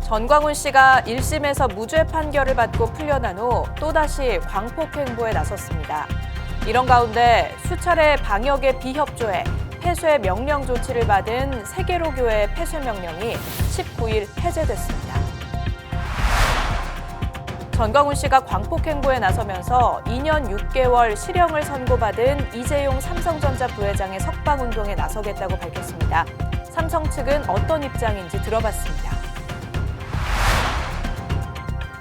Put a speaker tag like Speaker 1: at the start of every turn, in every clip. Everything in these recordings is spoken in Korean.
Speaker 1: 전광훈 씨가 1심에서 무죄 판결을 받고 풀려난 후 또다시 광폭 행보에 나섰습니다. 이런 가운데 수차례 방역에 비협조해 폐쇄 명령 조치를 받은 세계로교회 폐쇄 명령이 19일 해제됐습니다. 전광훈 씨가 광폭 행보에 나서면서 2년 6개월 실형을 선고받은 이재용 삼성전자 부회장의 석방운동에 나서겠다고 밝혔습니다. 삼성 측은 어떤 입장인지 들어봤습니다.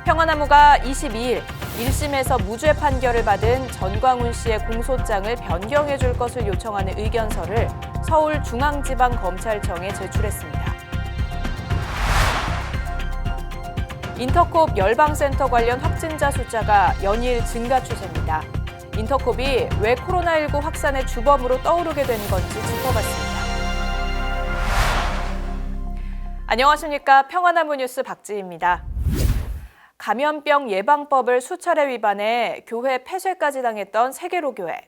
Speaker 1: 평화나무가 22일 1심에서 무죄 판결을 받은 전광훈 씨의 공소장을 변경해 줄 것을 요청하는 의견서를 서울중앙지방검찰청에 제출했습니다. 인터콥 열방센터 관련 확진자 숫자가 연일 증가 추세입니다. 인터콥이 왜 코로나19 확산의 주범으로 떠오르게 된 건지 짚어봤습니다. 안녕하십니까. 평화나무 뉴스 박지희입니다. 감염병 예방법을 수차례 위반해 교회 폐쇄까지 당했던 세계로교회.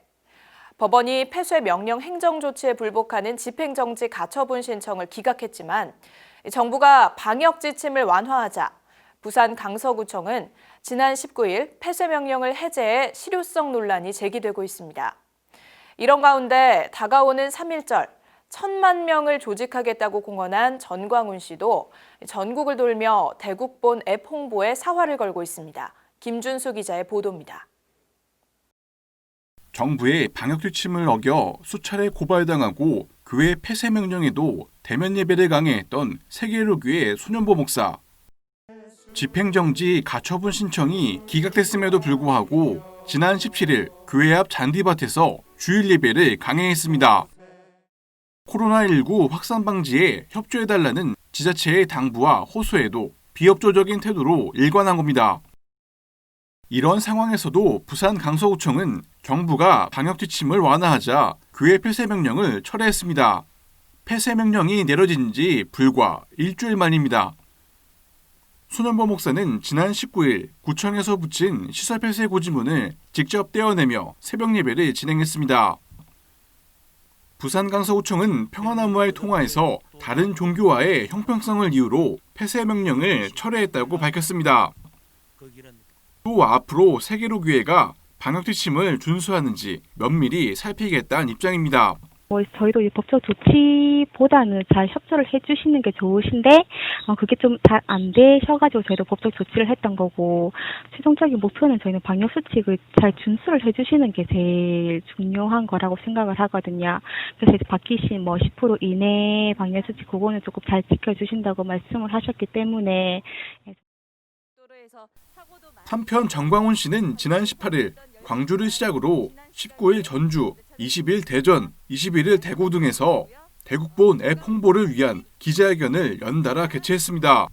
Speaker 1: 법원이 폐쇄 명령 행정조치에 불복하는 집행정지 가처분 신청을 기각했지만 정부가 방역 지침을 완화하자 부산 강서구청은 지난 19일 폐쇄 명령을 해제해 실효성 논란이 제기되고 있습니다. 이런 가운데 다가오는 3.1절 1,000만 명을 조직하겠다고 공언한 전광훈 씨도 전국을 돌며 대국본 앱 홍보에 사활을 걸고 있습니다. 김준수 기자의 보도입니다.
Speaker 2: 정부의 방역 지침을 어겨 수차례 고발당하고 교회 폐쇄 명령에도 대면 예배를 강행했던 세계로교회 손현보 목사. 집행정지 가처분 신청이 기각됐음에도 불구하고 지난 17일 교회 앞 잔디밭에서 주일 예배를 강행했습니다. 코로나19 확산 방지에 협조해달라는 지자체의 당부와 호소에도 비협조적인 태도로 일관한 겁니다. 이런 상황에서도 부산 강서구청은 정부가 방역 지침을 완화하자 교회 폐쇄 명령을 철회했습니다. 폐쇄 명령이 내려진 지 불과 일주일 만입니다. 손현보 목사는 지난 19일 구청에서 붙인 시설 폐쇄 고지문을 직접 떼어내며 새벽 예배를 진행했습니다. 부산 강서구청은 평화나무와의 통화에서 다른 종교와의 형평성을 이유로 폐쇄 명령을 철회했다고 밝혔습니다. 또 앞으로 세계로교회가 방역 지침을 준수하는지 면밀히 살피겠다는 입장입니다.
Speaker 3: 저희도 법적 조치보다는 잘 협조를 해주시는 게 좋으신데 그게 좀 잘 안 되셔가지고 저희도 법적 조치를 했던 거고 최종적인 목표는 저희는 방역 수칙을 잘 준수를 해주시는 게 제일 중요한 거라고 생각을 하거든요. 그래서 이제 바뀌신 10% 이내 방역 수칙 그거는 조금 잘 지켜주신다고 말씀을 하셨기 때문에.
Speaker 2: 한편 전광훈 씨는 지난 18일 광주를 시작으로 19일 전주, 20일 대전, 21일 대구 등에서 대국본 앱 홍보를 위한 기자회견을 연달아 개최했습니다.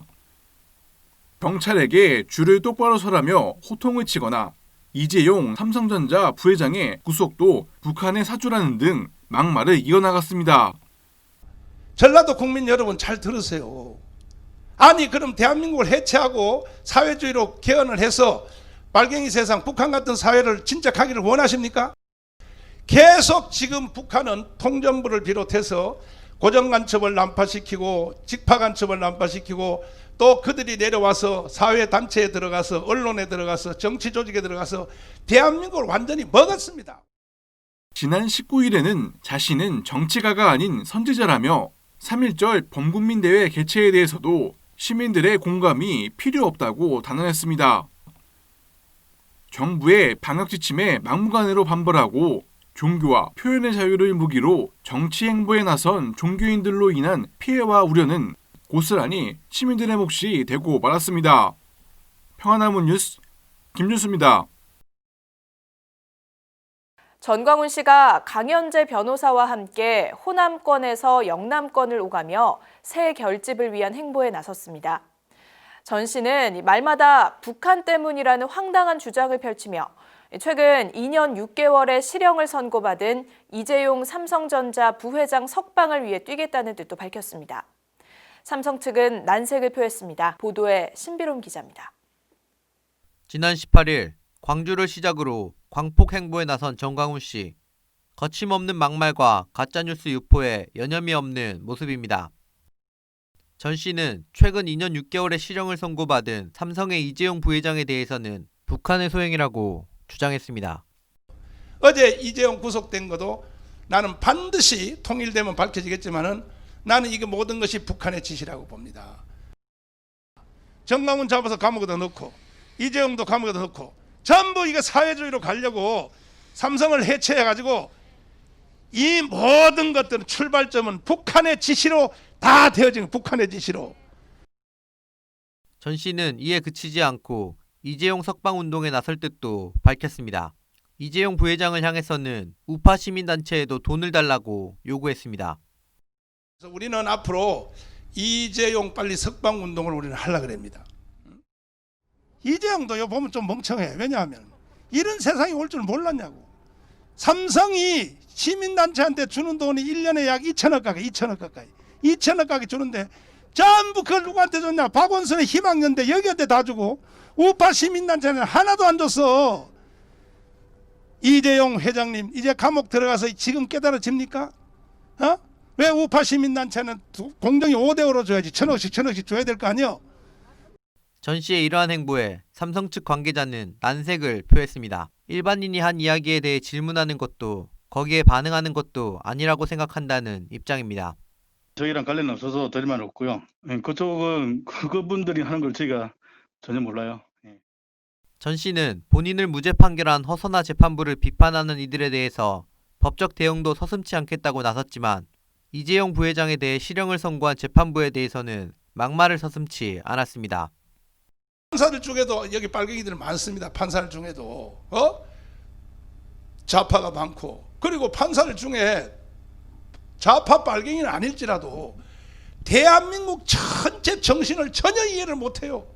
Speaker 2: 경찰에게 줄을 똑바로 서라며 호통을 치거나 이재용 삼성전자 부회장의 구속도 북한의 사주라는 등 막말을 이어나갔습니다.
Speaker 4: 전라도 국민 여러분 잘 들으세요. 아니 그럼 대한민국을 해체하고 사회주의로 개헌을 해서 말갱이 세상 북한 같은 사회를 진짜 가기를 원하십니까? 계속 지금 북한은 통전부를 비롯해서 고정간첩을 난파시키고 직파간첩을 난파시키고 또 그들이 내려와서 사회단체에 들어가서 언론에 들어가서 정치조직에 들어가서 대한민국을 완전히 먹었습니다.
Speaker 2: 지난 19일에는 자신은 정치가가 아닌 선지자라며 3.1절 범국민대회 개최에 대해서도 시민들의 공감이 필요 없다고 단언했습니다. 정부의 방역 지침에 막무가내로 반발하고 종교와 표현의 자유를 무기로 정치 행보에 나선 종교인들로 인한 피해와 우려는 고스란히 시민들의 몫이 되고 말았습니다. 평화나무 뉴스 김준수입니다.
Speaker 1: 전광훈 씨가 강현재 변호사와 함께 호남권에서 영남권을 오가며 새 결집을 위한 행보에 나섰습니다. 전 씨는 말마다 북한 때문이라는 황당한 주장을 펼치며 최근 2년 6개월의 실형을 선고받은 이재용 삼성전자 부회장 석방을 위해 뛰겠다는 뜻도 밝혔습니다. 삼성 측은 난색을 표했습니다. 보도에 신비롬 기자입니다.
Speaker 5: 지난 18일 광주를 시작으로 광폭 행보에 나선 전광훈 씨. 거침없는 막말과 가짜뉴스 유포에 여념이 없는 모습입니다. 전 씨는 최근 2년 6개월의 실형을 선고받은 삼성의 이재용 부회장에 대해서는 북한의 소행이라고 주장했습니다.
Speaker 4: 어제 이재용 구속된 것도 나는 반드시 통일되면 밝혀지겠지만은 나는 이게 모든 것이 북한의 짓이라고 봅니다. 정광훈 잡아서 감옥에다 넣고 이재용도 감옥에다 넣고 전부 이거 사회주의로 가려고 삼성을 해체해가지고 이 모든 것들은 출발점은 북한의 지시로 다 되어진 북한의 지시로.
Speaker 5: 전 씨는 이에 그치지 않고 이재용 석방운동에 나설 뜻도 밝혔습니다. 이재용 부회장을 향해서는 우파 시민단체에도 돈을 달라고 요구했습니다.
Speaker 4: 그래서 우리는 앞으로 이재용 빨리 석방운동을 우리는 하려고 합니다. 이재용도 보면 좀 멍청해. 왜냐하면 이런 세상이 올 줄 몰랐냐고. 삼성이 시민단체한테 주는 돈이 1년에 약 2천억 가까이 2천억 가까이 주는데 전부 그걸 누구한테 줬냐. 박원순의 희망연대 여기한테 다 주고 우파 시민단체는 하나도 안 줬어. 이재용 회장님 이제 감옥 들어가서 지금 깨달아집니까? 왜 우파 시민단체는 공정이 5대5로 줘야지 천억씩 줘야 될 거 아니요?
Speaker 5: 전 씨의 이러한 행보에 삼성 측 관계자는 난색을 표했습니다. 일반인이 한 이야기에 대해 질문하는 것도 거기에 반응하는 것도 아니라고 생각한다는 입장입니다.
Speaker 6: 저희랑 관련 없어서 드릴 말 없고요. 그쪽은 그분들이 하는 걸 저희가 전혀 몰라요.
Speaker 5: 전 씨는 본인을 무죄 판결한 허선화 재판부를 비판하는 이들에 대해서 법적 대응도 서슴지 않겠다고 나섰지만 이재용 부회장에 대해 실형을 선고한 재판부에 대해서는 막말을 서슴지 않았습니다.
Speaker 4: 판사들 중에도 여기 빨갱이들 많습니다. 판사들 중에도 좌파가 많고 그리고 판사들 중에 좌파 빨갱이는 아닐지라도 대한민국 전체 정신을 전혀 이해를 못해요.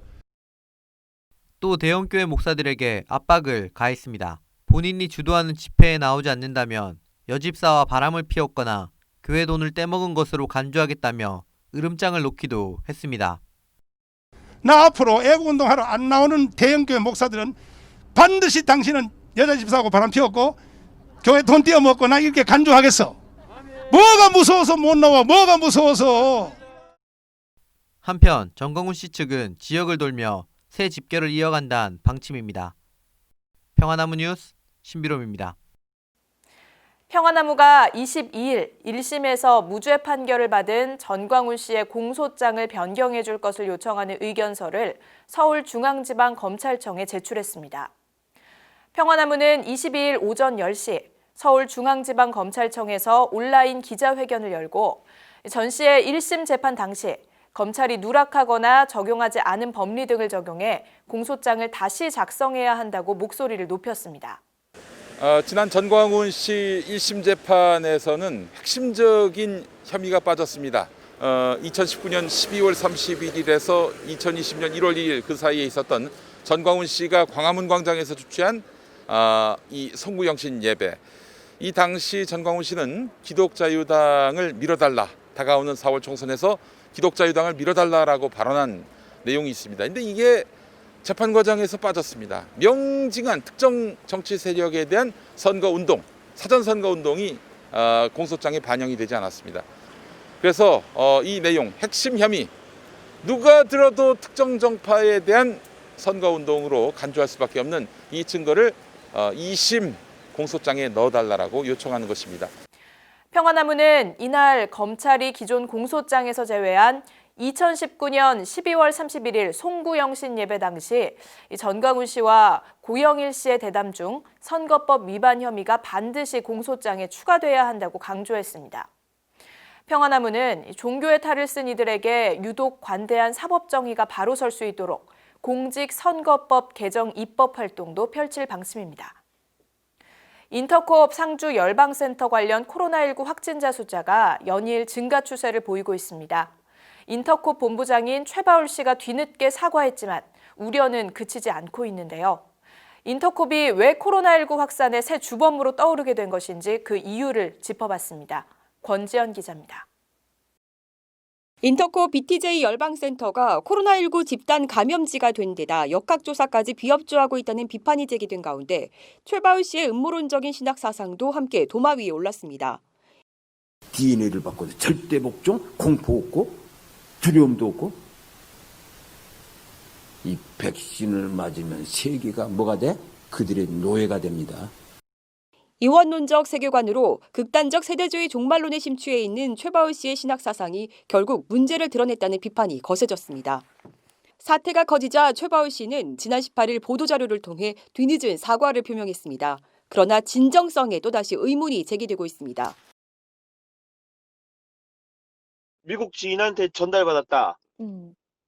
Speaker 5: 또 대형교회 목사들에게 압박을 가했습니다. 본인이 주도하는 집회에 나오지 않는다면 여집사와 바람을 피웠거나 교회 돈을 떼먹은 것으로 간주하겠다며 으름장을 놓기도 했습니다.
Speaker 4: 나 앞으로 애국운동하러 안 나오는 대형교회 목사들은 반드시 당신은 여자 집사하고 바람 피웠고 교회 돈 떼어먹고 나 이렇게 간주하겠어. 뭐가 무서워서 못 나와. 뭐가 무서워서.
Speaker 5: 한편 정광훈 씨 측은 지역을 돌며 새 집결을 이어간다는 방침입니다. 평화나무 뉴스 신비롬입니다.
Speaker 1: 평화나무가 22일 1심에서 무죄 판결을 받은 전광훈 씨의 공소장을 변경해 줄 것을 요청하는 의견서를 서울중앙지방검찰청에 제출했습니다. 평화나무는 22일 오전 10시 서울중앙지방검찰청에서 온라인 기자회견을 열고 전 씨의 1심 재판 당시 검찰이 누락하거나 적용하지 않은 법리 등을 적용해 공소장을 다시 작성해야 한다고 목소리를 높였습니다.
Speaker 7: 지난 전광훈 씨 1심 재판에서는 핵심적인 혐의가 빠졌습니다. 2019년 12월 31일에서 2020년 1월 1일 그 사이에 있었던 전광훈 씨가 광화문 광장에서 주최한 이 송구영신 예배. 이 당시 전광훈 씨는 기독자유당을 밀어달라, 다가오는 4월 총선에서 기독자유당을 밀어달라라고 발언한 내용이 있습니다. 근데 이게 재판 과정에서 빠졌습니다. 명징한 특정 정치 세력에 대한 선거운동, 사전선거운동이 공소장에 반영이 되지 않았습니다. 그래서 이 내용, 핵심 혐의, 누가 들어도 특정 정파에 대한 선거운동으로 간주할 수밖에 없는 이 증거를 2심 공소장에 넣어달라고 요청하는 것입니다.
Speaker 1: 평화나무는 이날 검찰이 기존 공소장에서 제외한 2019년 12월 31일 송구영신 예배 당시 전광훈 씨와 고영일 씨의 대담 중 선거법 위반 혐의가 반드시 공소장에 추가돼야 한다고 강조했습니다. 평화나무는 종교의 탈을 쓴 이들에게 유독 관대한 사법정의가 바로 설 수 있도록 공직선거법 개정 입법 활동도 펼칠 방침입니다. 인터코업 상주 열방센터 관련 코로나19 확진자 숫자가 연일 증가 추세를 보이고 있습니다. 인터코업 본부장인 최바울 씨가 뒤늦게 사과했지만 우려는 그치지 않고 있는데요. 인터코업이 왜 코로나19 확산의 새 주범으로 떠오르게 된 것인지 그 이유를 짚어봤습니다. 권지연 기자입니다.
Speaker 8: 인터코업 BTJ 열방센터가 코로나19 집단 감염지가 된 데다 역학조사까지 비협조하고 있다는 비판이 제기된 가운데 최바울 씨의 음모론적인 신학 사상도 함께 도마 위에 올랐습니다.
Speaker 9: DNA를 바꿔서 절대 복종, 공포 없고 두려움도 없고 이 백신을 맞으면 세계가 뭐가 돼? 그들의 노예가 됩니다.
Speaker 8: 이원론적 세계관으로 극단적 세대주의 종말론에 심취해 있는 최바울 씨의 신학 사상이 결국 문제를 드러냈다는 비판이 거세졌습니다. 사태가 커지자 최바울 씨는 지난 18일 보도자료를 통해 뒤늦은 사과를 표명했습니다. 그러나 진정성에 또다시 의문이 제기되고 있습니다.
Speaker 10: 미국 지인한테 전달받았다.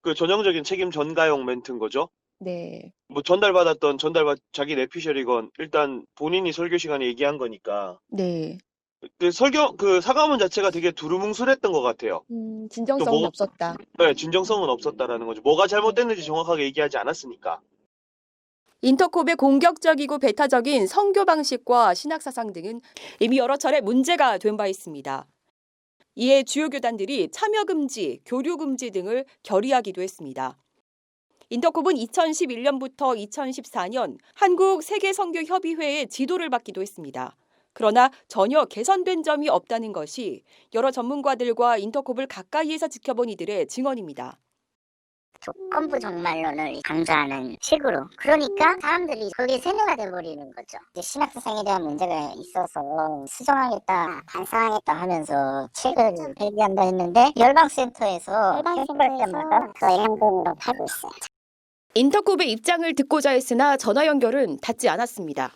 Speaker 10: 그 전형적인 책임 전가용 멘트인 거죠.
Speaker 8: 네.
Speaker 10: 뭐 자기 내피셜이건 일단 본인이 설교 시간에 얘기한 거니까.
Speaker 8: 네.
Speaker 10: 그 사과문 자체가 되게 두루뭉술했던 것 같아요.
Speaker 8: 진정성은 없었다.
Speaker 10: 네, 진정성은 없었다라는 거죠. 뭐가 잘못됐는지 정확하게 얘기하지 않았으니까.
Speaker 8: 인터콥의 공격적이고 배타적인 선교 방식과 신학 사상 등은 이미 여러 차례 문제가 된 바 있습니다. 이에 주요 교단들이 참여 금지, 교류 금지 등을 결의하기도 했습니다. 인터콥은 2011년부터 2014년 한국 세계선교협의회의 지도를 받기도 했습니다. 그러나 전혀 개선된 점이 없다는 것이 여러 전문가들과 인터콥을 가까이에서 지켜본 이들의 증언입니다.
Speaker 11: 조건부 종말론을 강조하는 식으로, 그러니까 사람들이 거기에 세뇌가 돼버리는 거죠. 이제 신학사상에 대한 문제가 있어서 수정하겠다, 반성하겠다 하면서 책을 발기한다 했는데 열방센터에서 볼 때마다 그 행동으로 하고 있어요.
Speaker 8: 인터콥의 입장을 듣고자 했으나 전화 연결은 닿지 않았습니다.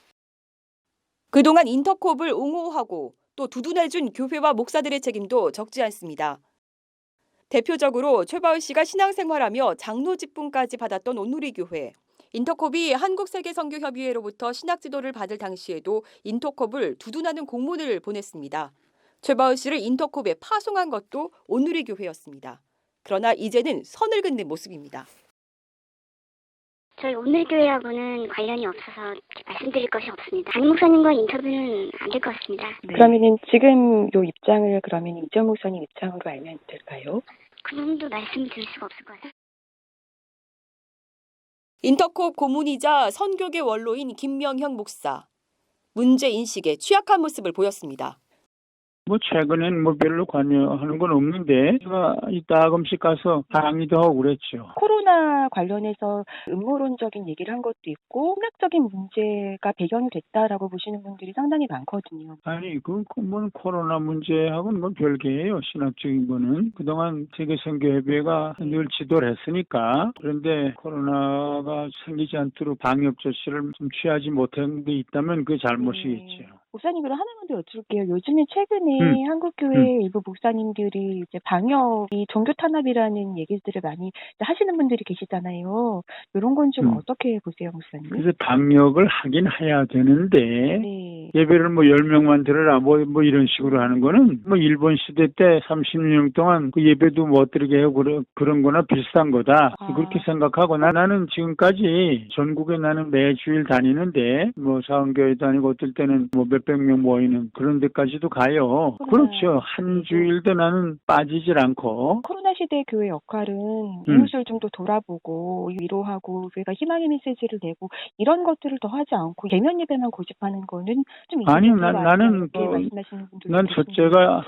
Speaker 8: 그동안 인터콥을 옹호하고 또 두둔해준 교회와 목사들의 책임도 적지 않습니다. 대표적으로 최바울 씨가 신앙생활하며 장로 직분까지 받았던 온누리교회. 인터콥이 한국세계선교협의회로부터 신학지도를 받을 당시에도 인터콥을 두둔하는 공문을 보냈습니다. 최바울 씨를 인터콥에 파송한 것도 온누리교회였습니다. 그러나 이제는 선을 긋는 모습입니다.
Speaker 11: 저희 온누리교회하고는 관련이 없어서 말씀드릴 것이 없습니다. 장 목사님과 인터뷰는 안 될 것 같습니다.
Speaker 12: 네. 그러면은 지금 요 입장을 그러면 이전 목사님 입장으로 알면 될까요?
Speaker 11: 그 정도 말씀드릴 수가 없을 것 같아요.
Speaker 8: 인터콥 고문이자 선교계 원로인 김명형 목사. 문제 인식에 취약한 모습을 보였습니다.
Speaker 13: 최근엔 별로 관여하는 건 없는데 제가 가끔씩 가서 항의도 하고 그랬죠.
Speaker 12: 코로나 관련해서 음모론적인 얘기를 한 것도 있고 신학적인 문제가 배경이 됐다라고 보시는 분들이 상당히 많거든요.
Speaker 13: 아니 코로나 문제하고는 별개예요. 신학적인 거는 그동안 세계선교협의회가 늘 지도를 했으니까. 그런데 코로나가 생기지 않도록 방역 조치를 좀 취하지 못한 게 있다면 그게 잘못이겠죠.
Speaker 12: 목사님, 그럼 하나만 더 여쭐게요. 요즘에 최근에 한국교회 일부 목사님들이 이제 방역이 종교 탄압이라는 얘기들을 많이 하시는 분들이 계시잖아요. 이런 건 좀 어떻게 보세요, 목사님?
Speaker 13: 그래서 방역을 하긴 해야 되는데
Speaker 12: 네.
Speaker 13: 예배를 10명만 들으라 이런 식으로 하는 거는 일본 시대 때 30년 동안 그 예배도 못 드리게 하고 그런 거나 비슷한 거다. 그렇게 생각하고 나는 지금까지 전국에 나는 매주일 다니는데 사원교회 다니고 어떨 때는 몇백 명 모이는 그런 데까지도 가요. 그렇죠. 한 주일도 나는 빠지질 않고.
Speaker 12: 코로나 시대 교회 역할은 이웃을 좀 더 돌아보고 위로하고 우리가 희망의 메시지를 내고 이런 것들을 더 하지 않고 대면 예배만 고집하는 거는 좀
Speaker 13: 아니 나는 난 첫째가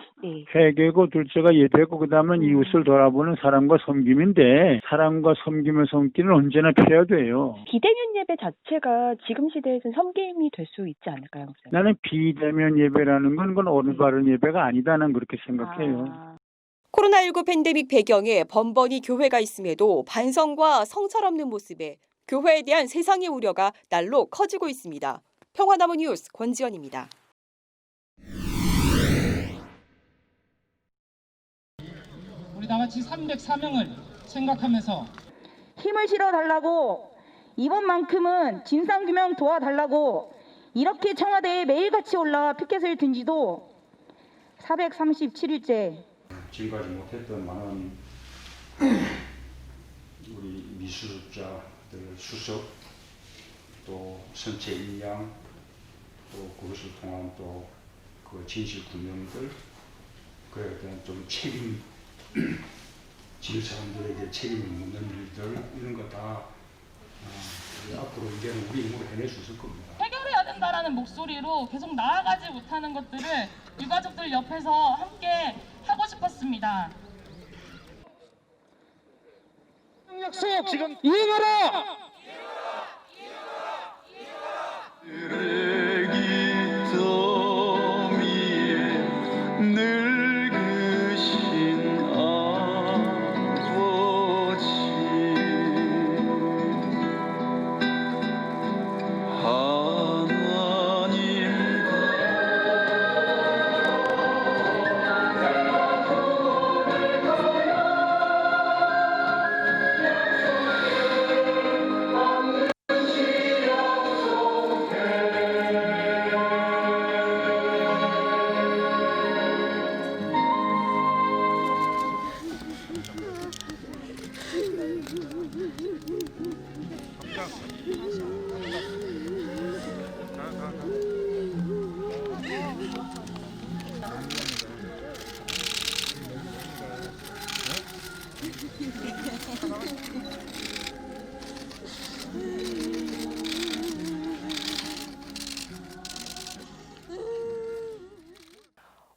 Speaker 13: 회개고 둘째가 예배고 그다음은 이웃을 돌아보는 사람과 섬김인데 사람과 섬김의 손길은 언제나 필요해야 돼요.
Speaker 12: 비대면 예배 자체가 지금 시대에서는 섬김이 될 수 있지 않을까요, 목사님?
Speaker 13: 나는 비대면 예배라는 건 올바른 예배가 아니다. 난 그렇게 생각해요.
Speaker 8: 코로나19 팬데믹 배경에 번번이 교회가 있음에도 반성과 성찰 없는 모습에 교회에 대한 세상의 우려가 날로 커지고 있습니다. 평화나무 뉴스 권지연입니다.
Speaker 14: 우리 나같이 304명을 생각하면서
Speaker 15: 힘을 실어달라고, 이번만큼은 진상규명 도와달라고 이렇게 청와대에 매일같이 올라와 피켓을 든 지도 437일째.
Speaker 16: 지금까지 못했던 많은 우리 미수자들 수습, 또 선체 인양, 또 그것을 통한 또 그 진실 규명들, 그에 대한 좀 책임, 질 사람들에게 책임을 묻는 일들, 이런 거 다 앞으로 이제는 우리 힘으로 해낼 수 있을 겁니다.
Speaker 17: 해결해야 된다라는 목소리로 계속 나아가지 못하는 것들을 유가족들 옆에서 함께 하고 싶었습니다.
Speaker 14: 약속 지금 이행하라.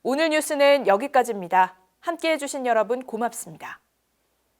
Speaker 1: 오늘 뉴스는 여기까지입니다. 함께해 주신 여러분 고맙습니다.